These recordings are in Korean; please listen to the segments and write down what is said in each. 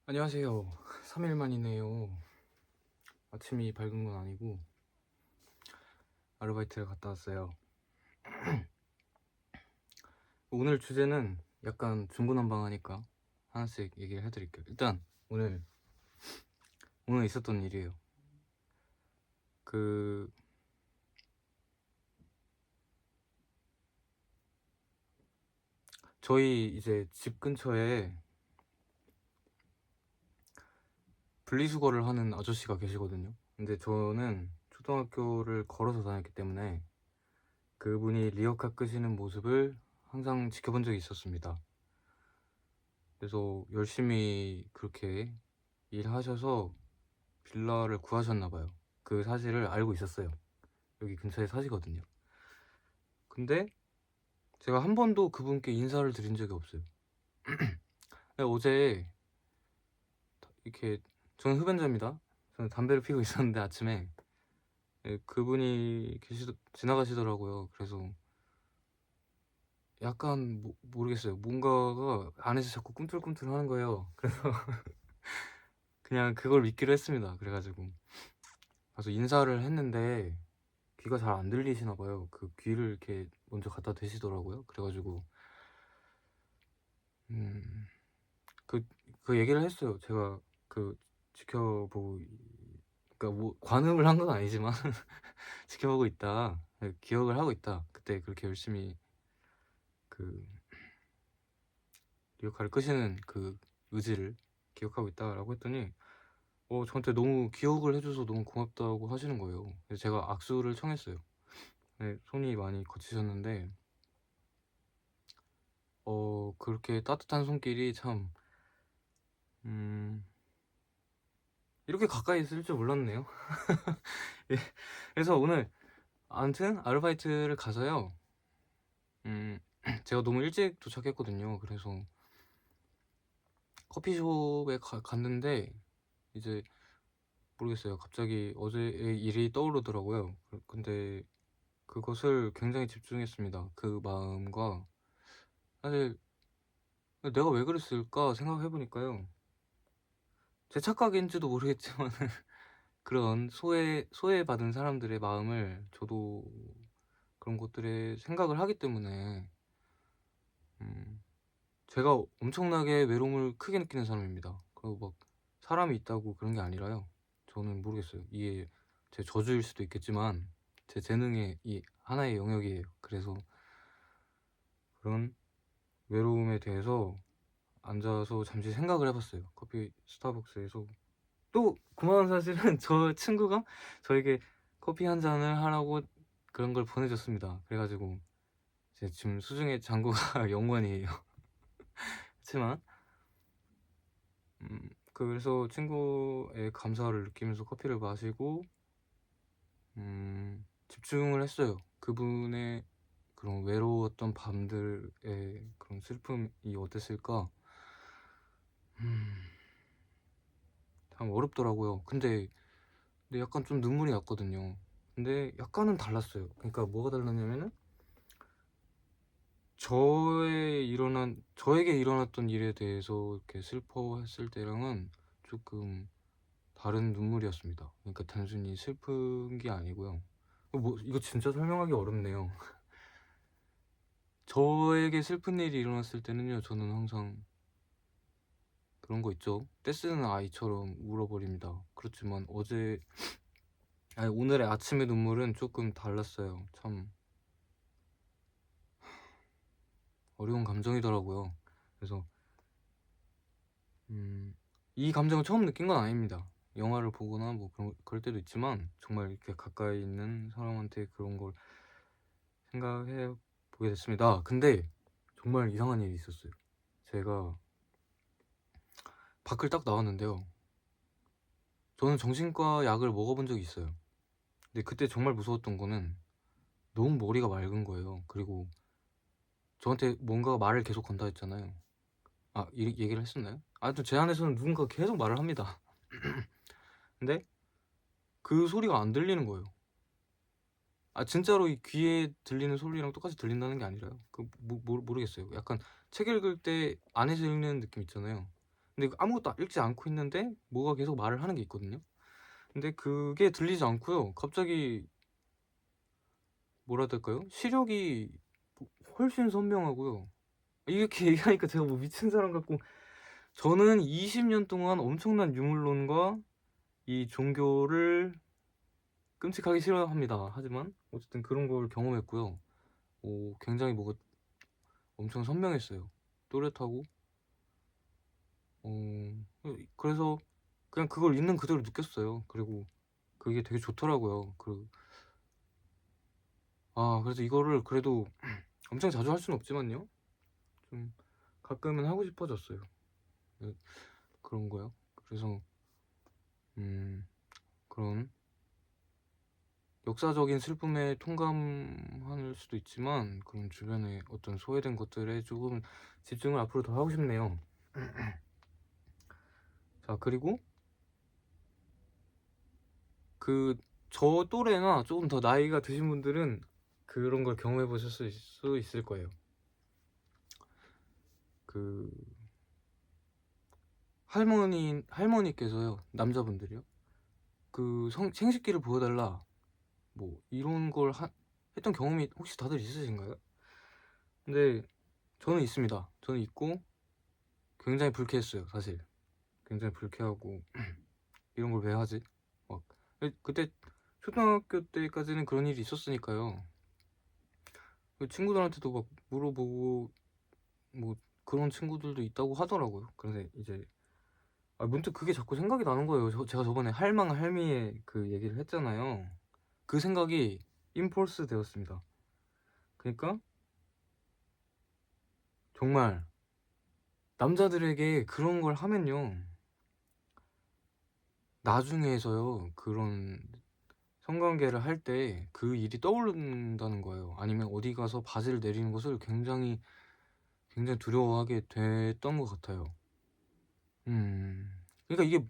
안녕하세요. 3일 만이네요. 아침이 밝은 건 아니고 아르바이트를 갔다 왔어요. 오늘 주제는 약간 중구난방하니까 하나씩 얘기를 해드릴게요. 일단 오늘 있었던 일이에요. 그 저희 이제 집 근처에 분리수거를 하는 아저씨가 계시거든요. 근데 저는 초등학교를 걸어서 다녔기 때문에 그분이 리어카 끄시는 모습을 항상 지켜본 적이 있었습니다. 그래서 열심히 그렇게 일하셔서 빌라를 구하셨나봐요. 그 사실을 알고 있었어요. 여기 근처에 사시거든요. 근데 제가 한 번도 그분께 인사를 드린 적이 없어요. 어제 이렇게, 저는 흡연자입니다. 저는 담배를 피우고 있었는데 아침에 그분이 지나가시더라고요. 그래서 약간 모르겠어요. 뭔가가 안에서 자꾸 꿈틀꿈틀 하는 거예요. 그래서 그냥 그걸 믿기로 했습니다. 그래가지고 가서 인사를 했는데 귀가 잘 안 들리시나 봐요. 그 귀를 이렇게 먼저 갖다 대시더라고요. 그래가지고 음, 그, 그 얘기를 했어요. 제가 지켜보고, 그러니까 뭐 관음을 한 건 아니지만 지켜보고 있다. 기억을 하고 있다. 그때 그렇게 열심히 그 리어카를 끄시는 그 의지를 기억하고 있다라고 했더니 저한테 너무 기억을 해줘서 너무 고맙다고 하시는 거예요. 그래서 제가 악수를 청했어요. 네, 손이 많이 거치셨는데 그렇게 따뜻한 손길이 참 이렇게 가까이 있을 줄 몰랐네요. 예, 그래서 오늘 아무튼 아르바이트를 가서요. 제가 너무 일찍 도착했거든요. 그래서 커피숍에 갔는데 이제 모르겠어요. 갑자기 어제의 일이 떠오르더라고요. 근데 그것을 굉장히 집중했습니다. 그 마음과 사실 내가 왜 그랬을까 생각해보니까요. 제 착각인지도 모르겠지만 그런 소외받은 사람들의 마음을 저도 그런 것들에 생각을 하기 때문에 음, 제가 엄청나게 외로움을 크게 느끼는 사람입니다. 그리고 막 사람이 있다고 그런 게 아니라요. 저는 모르겠어요. 이게 제 저주일 수도 있겠지만 제 재능의 이 하나의 영역이에요. 그래서 그런 외로움에 대해서 앉아서 잠시 생각을 해봤어요. 커피 스타벅스에서. 또 고마운 사실은 저 친구가 저에게 커피 한 잔을 하라고 그런 걸 보내줬습니다. 그래가지고 제 지금 수중에 잔고가 0원이에요. 그렇지만 그래서 친구의 감사를 느끼면서 커피를 마시고 집중을 했어요. 그분의 그런 외로웠던 밤들의 그런 슬픔이 어땠을까? 참 어렵더라고요. 근데 약간 좀 눈물이 났거든요. 근데 약간은 달랐어요. 그러니까 뭐가 달랐냐면은 저에게 일어났던 일에 대해서 이렇게 슬퍼했을 때랑은 조금 다른 눈물이었습니다. 그러니까 단순히 슬픈 게 아니고요. 이거 진짜 설명하기 어렵네요. 저에게 슬픈 일이 일어났을 때는요, 저는 항상 그런 거 있죠. 떼쓰는 아이처럼 울어버립니다. 그렇지만 오늘의 아침의 눈물은 조금 달랐어요. 참 어려운 감정이더라고요. 그래서 이 감정을 처음 느낀 건 아닙니다. 영화를 보거나 뭐 그럴 때도 있지만 정말 이렇게 가까이 있는 사람한테 그런 걸 생각해 보게 됐습니다. 근데 정말 이상한 일이 있었어요. 제가 밖을 딱 나왔는데요. 저는 정신과 약을 먹어본 적이 있어요. 근데 그때 정말 무서웠던 거는 너무 머리가 맑은 거예요. 그리고 저한테 뭔가 말을 계속 건다 했잖아요. 이 얘기를 했었나요? 하여튼 제 안에서는 누군가 계속 말을 합니다. 근데 그 소리가 안 들리는 거예요. 진짜로 이 귀에 들리는 소리랑 똑같이 들린다는 게 아니라요. 모르겠어요. 약간 책 읽을 때 안에서 읽는 느낌 있잖아요. 근데 아무것도 읽지 않고 있는데 뭐가 계속 말을 하는 게 있거든요. 근데 그게 들리지 않고요. 갑자기 뭐라 해야 될까요? 시력이 훨씬 선명하고요. 이렇게 얘기하니까 제가 뭐 미친 사람 같고, 저는 20년 동안 엄청난 유물론과 이 종교를 끔찍하게 싫어합니다. 하지만 어쨌든 그런 걸 경험했고요. 굉장히 뭐가 엄청 선명했어요. 또렷하고. 그래서 그냥 그걸 있는 그대로 느꼈어요. 그리고 그게 되게 좋더라고요. 그래서 이거를 그래도 엄청 자주 할 수는 없지만요, 좀 가끔은 하고 싶어졌어요. 네, 그런 거요. 그래서 그런 역사적인 슬픔에 통감할 수도 있지만, 그런 주변에 어떤 소외된 것들에 조금 집중을 앞으로 더 하고 싶네요. 자, 그리고 저 또래나 조금 더 나이가 드신 분들은 그런 걸 경험해 보셨을 수 있을 거예요. 그 할머니께서요, 남자분들이요, 생식기를 보여달라, 뭐 이런 걸 했던 경험이 혹시 다들 있으신가요? 근데 저는 있습니다. 저는 있고 굉장히 불쾌했어요, 사실. 굉장히 불쾌하고 이런 걸 왜 하지? 막 그때 초등학교 때까지는 그런 일이 있었으니까요. 친구들한테도 막 물어보고 뭐 그런 친구들도 있다고 하더라고요. 그래서 이제 문득 그게 자꾸 생각이 나는 거예요. 제가 저번에 할망 할미의 그 얘기를 했잖아요. 그 생각이 인폴스 되었습니다. 그러니까 정말 남자들에게 그런 걸 하면요, 나중에서요, 그런 성관계를 할 때 그 일이 떠오른다는 거예요. 아니면 어디 가서 바지를 내리는 것을 굉장히 굉장히 두려워하게 됐던 것 같아요. 그러니까 이게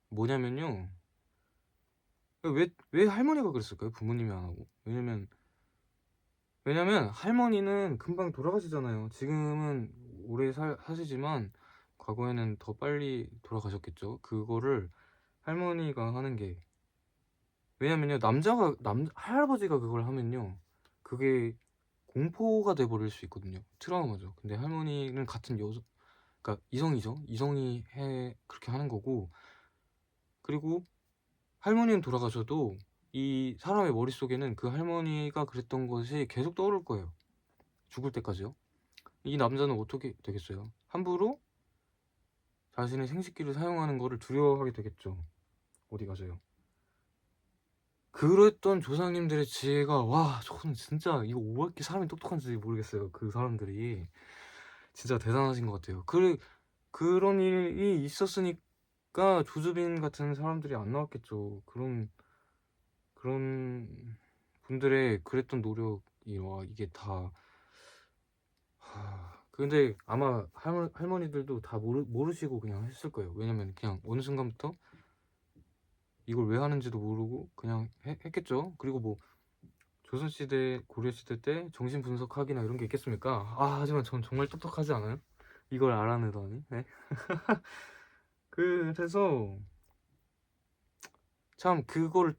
뭐냐면요, 왜 할머니가 그랬을까요? 부모님이 안 하고. 왜냐면 할머니는 금방 돌아가시잖아요. 지금은 오래 사시지만 과거에는 더 빨리 돌아가셨겠죠. 그거를 할머니가 하는 게, 왜냐면요, 할아버지가 그걸 하면요, 그게 공포가 돼 버릴 수 있거든요. 트라우마죠. 근데 할머니는 같은 그러니까 이성이죠. 이성이 그렇게 하는 거고. 그리고 할머니는 돌아가셔도 이 사람의 머릿속에는 그 할머니가 그랬던 것이 계속 떠오를 거예요. 죽을 때까지요. 이 남자는 어떻게 되겠어요? 함부로 자신의 생식기를 사용하는 거를 두려워하게 되겠죠. 어디 가서요. 그랬던 조상님들의 지혜가, 와, 저는 진짜 이거 왜 이렇게 사람이 똑똑한지 모르겠어요. 그 사람들이 진짜 대단하신 것 같아요. 그런 일이 있었으니까 조주빈 같은 사람들이 안 나왔겠죠. 그런 분들의 그랬던 노력이, 와, 이게 다. 근데 아마 할머니들도 다 모르시고 그냥 했을 거예요. 왜냐면 그냥 어느 순간부터 이걸 왜 하는지도 모르고 그냥 했겠죠. 그리고 뭐 조선시대, 고려시대 때 정신분석학이나 이런 게 있겠습니까? 하지만 전 정말 똑똑하지 않아요? 이걸 알아내다니. 네? 그래서 참 그거를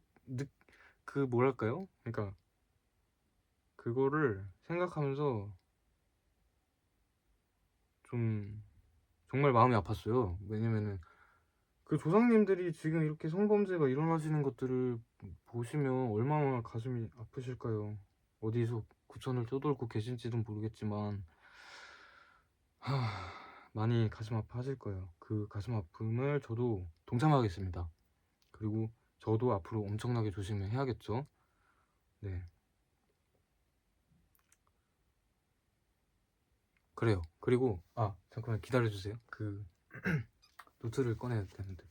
뭐랄까요? 그러니까 그거를 생각하면서 좀 정말 마음이 아팠어요. 왜냐면은 그 조상님들이 지금 이렇게 성범죄가 일어나시는 것들을 보시면 얼마나 가슴이 아프실까요? 어디서 구천을 떠돌고 계신지는 모르겠지만 많이 가슴 아파하실 거예요. 그 가슴 아픔을 저도 동참하겠습니다. 그리고 저도 앞으로 엄청나게 조심해야겠죠. 네, 그래요. 그리고 잠깐만 기다려주세요. 노트를 꺼내야 되는데.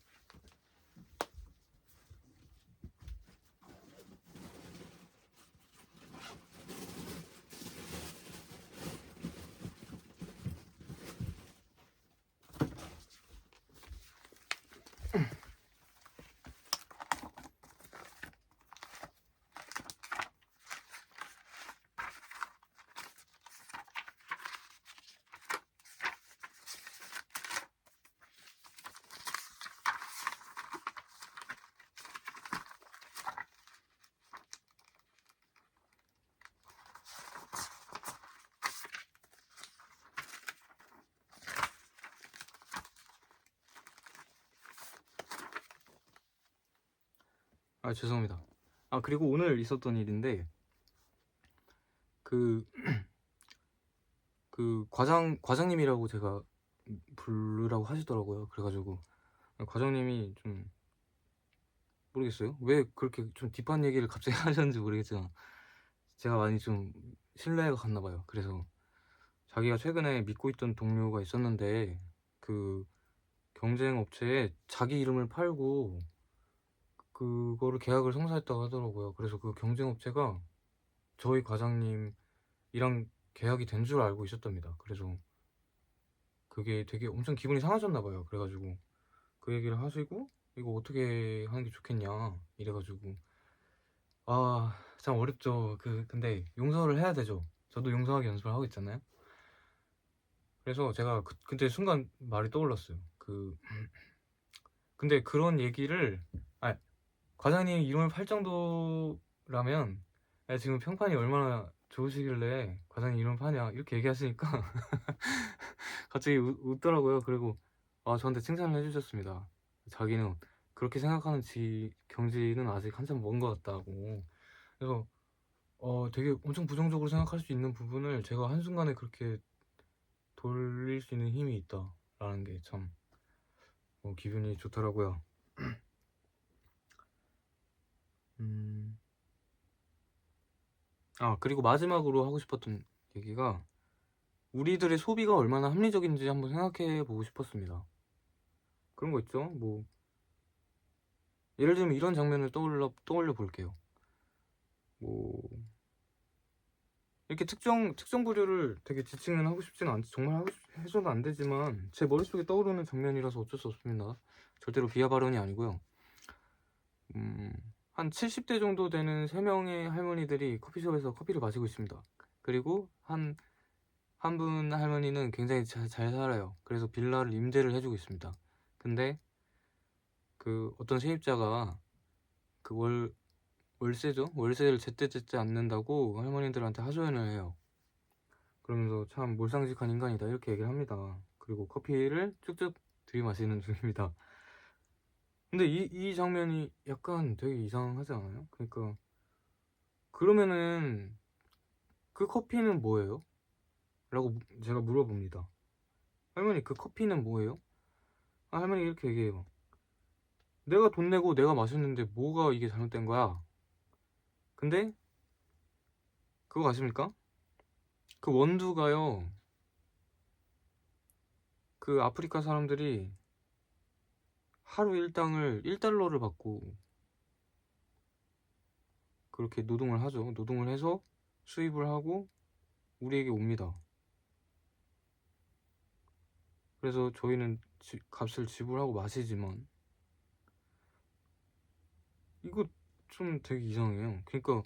아 죄송합니다. 아 그리고 오늘 있었던 일인데 그 과장님이라고 제가 부르라고 하시더라고요. 그래 가지고 과장님이 좀 모르겠어요. 왜 그렇게 좀 딥한 얘기를 갑자기 하셨는지 모르겠지만 제가 많이 좀 신뢰가 갔나 봐요. 그래서 자기가 최근에 믿고 있던 동료가 있었는데 그 경쟁 업체에 자기 이름을 팔고 그거를 계약을 성사했다고 하더라고요. 그래서 그 경쟁 업체가 저희 과장님이랑 계약이 된 줄 알고 있었답니다. 그래서 그게 되게 엄청 기분이 상하셨나 봐요. 그래 가지고 그 얘기를 하시고 "이거 어떻게 하는 게 좋겠냐." 이래 가지고 아 참 어렵죠. 근데 용서를 해야 되죠. 저도 용서하기 연습을 하고 있잖아요. 그래서 제가 그때 순간 말이 떠올랐어요. 근데 그런 얘기를 아 과장님 이름을 팔 정도라면 지금 평판이 얼마나 좋으시길래 "과장님 이름을 파냐." 이렇게 얘기하시니까 갑자기 웃더라고요. 그리고 저한테 칭찬을 해 주셨습니다. 자기는 그렇게 생각하는 경지는 아직 한참 먼 것 같다고. 그래서 되게 엄청 부정적으로 생각할 수 있는 부분을 제가 한순간에 그렇게 돌릴 수 있는 힘이 있다라는 게 참 기분이 좋더라고요. 음. 그리고 마지막으로 하고 싶었던 얘기가 우리들의 소비가 얼마나 합리적인지 한번 생각해 보고 싶었습니다. 그런 거 있죠. 뭐 예를 들면 이런 장면을 떠올려 볼게요. 뭐 이렇게 특정 부류를 되게 지칭은 하고 싶지는 않지 정말 해서는 안 되지만 제 머릿속에 떠오르는 장면이라서 어쩔 수 없습니다. 절대로 비하 발언이 아니고요. 음 한 70대 정도 되는 3 명의 할머니들이 커피숍에서 커피를 마시고 있습니다. 그리고 한 분 할머니는 굉장히 잘 살아요. 그래서 빌라를 임대를 해 주고 있습니다. 근데 어떤 세입자가 그 월세죠. 월세를 제때제때 안 낸다고 할머니들한테 하소연을 해요. 그러면서 "참 몰상식한 인간이다." 이렇게 얘기를 합니다. 그리고 커피를 쭉쭉 들이마시는 중입니다. 근데 이 장면이 약간 되게 이상하지 않아요? 그러니까 그러면은 "그 커피는 뭐예요?" 라고 제가 물어봅니다. "할머니 그 커피는 뭐예요?" 할머니가 이렇게 얘기해요. "내가 돈 내고 내가 마셨는데 뭐가 이게 잘못된 거야?" 근데 그거 아십니까? 그 원두가요. 그 아프리카 사람들이 하루 일당을 $1를 받고 그렇게 노동을 하죠. 노동을 해서 수입을 하고 우리에게 옵니다. 그래서 저희는 값을 지불하고 마시지만 이거 좀 되게 이상해요. 그러니까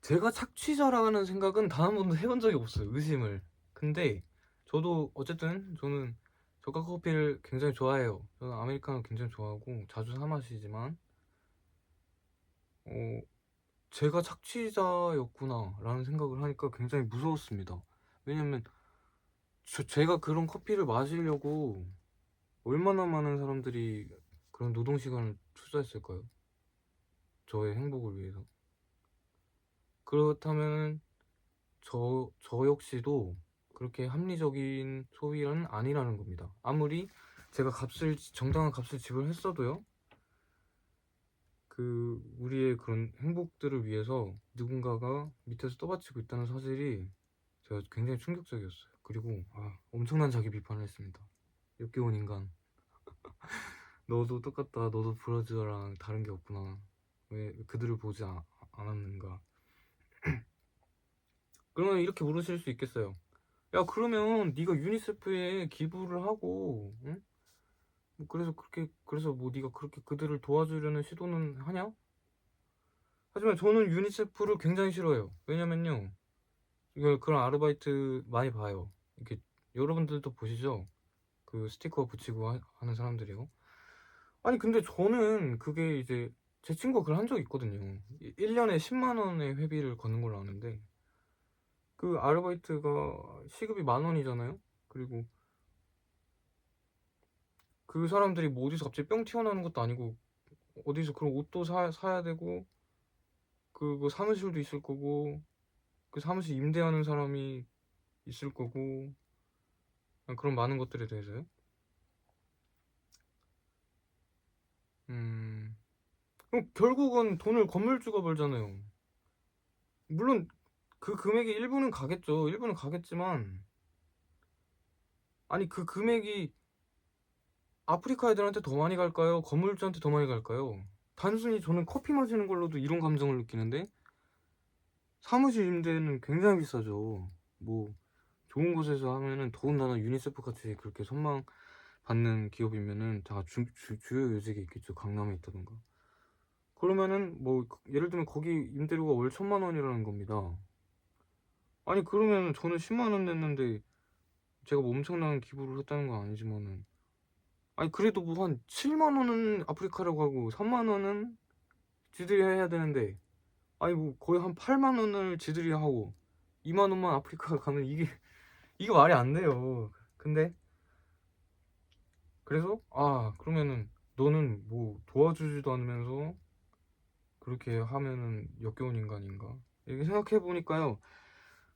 제가 착취자라는 생각은 단 한 번도 해본 적이 없어요, 의심을. 근데 저도 어쨌든 저는 저가 커피를 굉장히 좋아해요. 저는 아메리카노 굉장히 좋아하고 자주 사 마시지만 어 '제가 착취자였구나.'라는 생각을 하니까 굉장히 무서웠습니다. 왜냐면 제가 그런 커피를 마시려고 얼마나 많은 사람들이 그런 노동 시간을 투자했을까요? 저의 행복을 위해서. 그렇다면은 저 역시도 그렇게 합리적인 소비는 아니라는 겁니다. 아무리 제가 정당한 값을 지불했어도요. 우리의 그런 행복들을 위해서 누군가가 밑에서 떠받치고 있다는 사실이 제가 굉장히 충격적이었어요. 그리고 엄청난 자기 비판을 했습니다. 역겨운 인간. 너도 똑같다. 너도 브라질어랑 다른 게 없구나. 왜 그들을 보지 않았는가. 그러면 이렇게 물으실 수 있겠어요. 야 그러면 네가 유니세프에 기부를 하고 응? 뭐 그래서 뭐 네가 그렇게 그들을 도와주려는 시도는 하냐? 하지만 저는 유니세프를 굉장히 싫어해요. 왜냐면요. 그런 아르바이트 많이 봐요. 이렇게 여러분들도 보시죠? 그 스티커 붙이고 하는 사람들이요. 아니 근데 저는 그게 이제 제 친구가 그걸 한 적이 있거든요. 1년에 10만 원의 회비를 걷는 걸로 아는데 그 아르바이트가 시급이 10,000원이잖아요. 그리고 그 사람들이 뭐 어디서 갑자기 뿅 튀어나오는 것도 아니고 어디서 그런 옷도 사야 되고, 그 사무실도 있을 거고, 그 사무실 임대하는 사람이 있을 거고, 그런 많은 것들에 대해서요. 그럼 결국은 돈을 건물주가 벌잖아요. 물론 그 금액의 일부는 가겠죠. 일부는 가겠지만, 아니 그 금액이 아프리카 애들한테 더 많이 갈까요? 건물주한테 더 많이 갈까요? 단순히 저는 커피 마시는 걸로도 이런 감정을 느끼는데, 사무실 임대는 굉장히 비싸죠. 뭐 좋은 곳에서 하면은, 더군다나 유니세프 같이 그렇게 선망 받는 기업이면은 다 주요 요직에 있겠죠. 강남에 있다던가. 그러면은 뭐 예를 들면 거기 임대료가 월 1,000,000원이라는 겁니다. 아니 그러면 저는 10만 원 냈는데 제가 뭐 엄청난 기부를 했다는 건 아니지만은, 아니 그래도 뭐 한 7만 원은 아프리카라고 하고 3만 원은 지들이 해야 되는데, 아니 뭐 거의 한 8만 원을 지들이 하고 2만 원만 아프리카 가면 이게 말이 안 돼요. 근데 그래서 그러면은 너는 뭐 도와주지도 않으면서 그렇게 하면은 역겨운 인간인가, 이렇게 생각해 보니까요.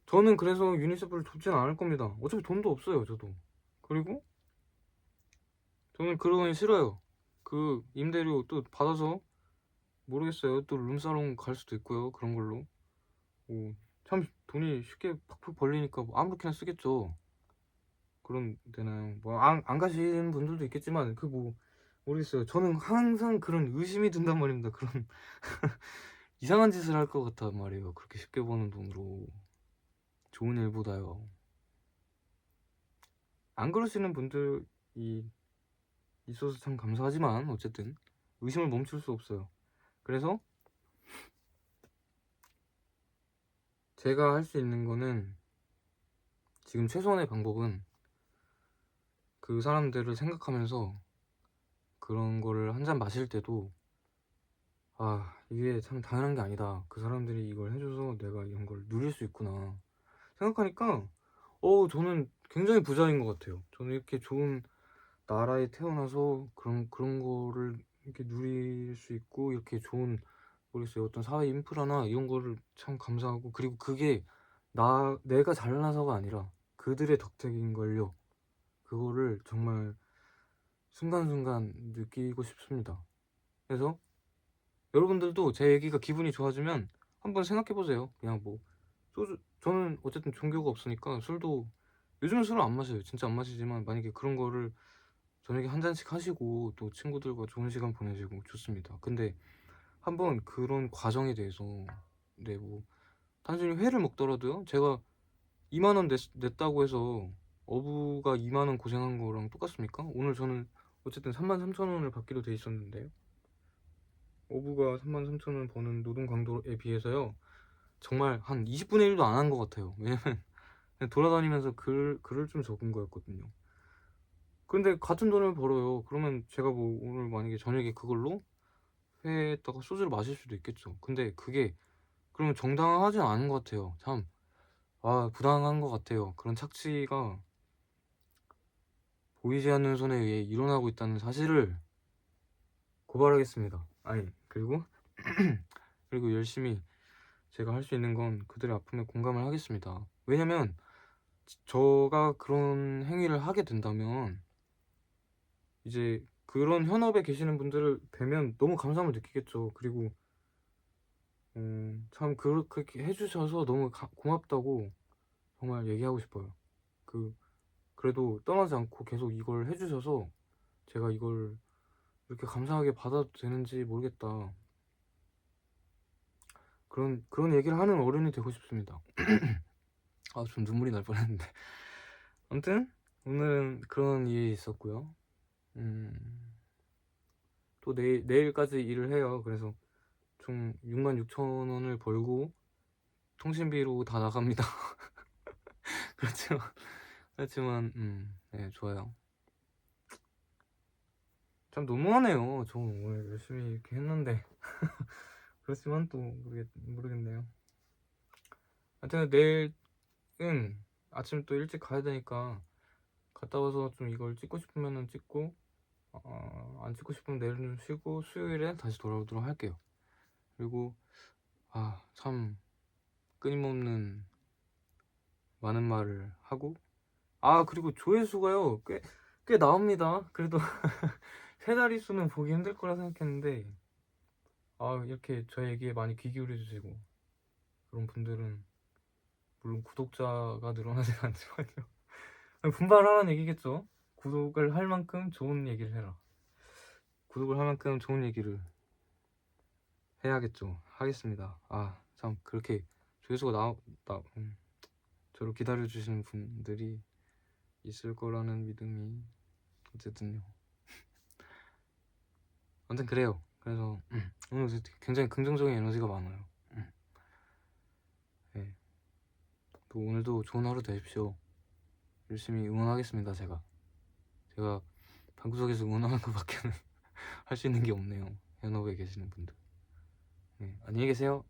저는 그래서 유니세프를 돕지는 않을 겁니다. 어차피 돈도 없어요 저도. 그리고 저는 그런 거 싫어요. 그 임대료 또 받아서, 모르겠어요, 또 룸사롱 갈 수도 있고요. 그런 걸로 참 돈이 쉽게 팍팍 벌리니까 뭐 아무렇게나 쓰겠죠. 그런 데는 뭐 안 가시는 분들도 있겠지만, 그 뭐 모르겠어요. 저는 항상 그런 의심이 든단 말입니다. 그런 이상한 짓을 할 것 같단 말이에요. 그렇게 쉽게 버는 돈으로 좋은 일보다요. 안 그러시는 분들이 있어서 참 감사하지만, 어쨌든 의심을 멈출 수 없어요. 그래서 제가 할 수 있는 거는, 지금 최소한의 방법은 그 사람들을 생각하면서 그런 거를 한 잔 마실 때도, 이게 참 당연한 게 아니다. 그 사람들이 이걸 해줘서 내가 이런 걸 누릴 수 있구나 생각하니까, 저는 굉장히 부자인 것 같아요. 저는 이렇게 좋은 나라에 태어나서 그런 거를 이렇게 누릴 수 있고, 이렇게 좋은, 모르겠어요, 어떤 사회 인프라나 이런 거를 참 감사하고, 그리고 그게 내가 잘나서가 아니라 그들의 덕택인걸요. 그거를 정말 순간순간 느끼고 싶습니다. 그래서 여러분들도 제 얘기가 기분이 좋아지면 한번 생각해보세요. 그냥 뭐 소주, 저는 어쨌든 종교가 없으니까 술도, 요즘은 술을 안 마셔요. 진짜 안 마시지만, 만약에 그런 거를 저녁에 한 잔씩 하시고 또 친구들과 좋은 시간 보내시고 좋습니다. 근데 한번 그런 과정에 대해서, 네, 뭐 단순히 회를 먹더라도요, 제가 2만 원 냈다고 해서 어부가 2만 원 고생한 거랑 똑같습니까? 오늘 저는 어쨌든 33,000원을 받기로 돼 있었는데요. 어부가 33,000원 버는 노동 강도에 비해서요, 정말 한 20분의 1도 안 한 것 같아요. 왜냐면 그냥 돌아다니면서 글을 좀 적은 거였거든요. 근데 같은 돈을 벌어요. 그러면 제가 뭐 오늘 만약에 저녁에 그걸로 회에다가 소주를 마실 수도 있겠죠. 근데 그게 그러면 정당하지 않은 것 같아요. 참 부당한 것 같아요. 그런 착취가 보이지 않는 손에 의해 일어나고 있다는 사실을 고발하겠습니다. 아니 그리고 그리고 열심히 제가 할 수 있는 건 그들의 아픔에 공감을 하겠습니다. 왜냐면 저가 그런 행위를 하게 된다면, 이제 그런 현업에 계시는 분들을 뵈면 너무 감사함을 느끼겠죠. 그리고 참 그렇게 해주셔서 너무 고맙다고 정말 얘기하고 싶어요. 그래도 떠나지 않고 계속 이걸 해주셔서 제가 이걸 이렇게 감사하게 받아도 되는지 모르겠다. 그런 얘기를 하는 어른이 되고 싶습니다. 좀 눈물이 날 뻔했는데. 아무튼 오늘은 그런 일이 있었고요. 또 내일까지 일을 해요. 그래서 총 66,000원을 벌고 통신비로 다 나갑니다. 그렇지만 네, 좋아요. 참 너무하네요. 저 오늘 열심히 이렇게 했는데. 그렇지만 또 모르겠네요. 하여튼 내일은 아침 또 일찍 가야 되니까, 갔다 와서 좀 이걸 찍고 싶으면은 찍고, 안 찍고 싶으면 내일은 쉬고 수요일에 다시 돌아오도록 할게요. 그리고 참 끊임없는 많은 말을 하고, 그리고 조회수가요 꽤 나옵니다. 그래도 세 자릿수는 보기 힘들 거라 생각했는데 이렇게 저에게 많이 귀 기울여 주시고 그런 분들은 물론 구독자가 늘어나진 않지만요. 분발하라는 얘기겠죠. 구독을 할 만큼 좋은 얘기를 해라. 구독을 할 만큼 좋은 얘기를 해야겠죠. 하겠습니다. 참 그렇게 조회수가 저를 기다려 주시는 분들이 있을 거라는 믿음이 어쨌든요. 아무튼 그래요. 그래서 오늘 굉장히 긍정적인 에너지가 많아요. 네. 또 오늘도 좋은 하루 되십시오. 열심히 응원하겠습니다. 제가 방구석에서 응원하는 것밖에는 할 수 있는 게 없네요. 현업에 계시는 분들. 네, 안녕히 계세요.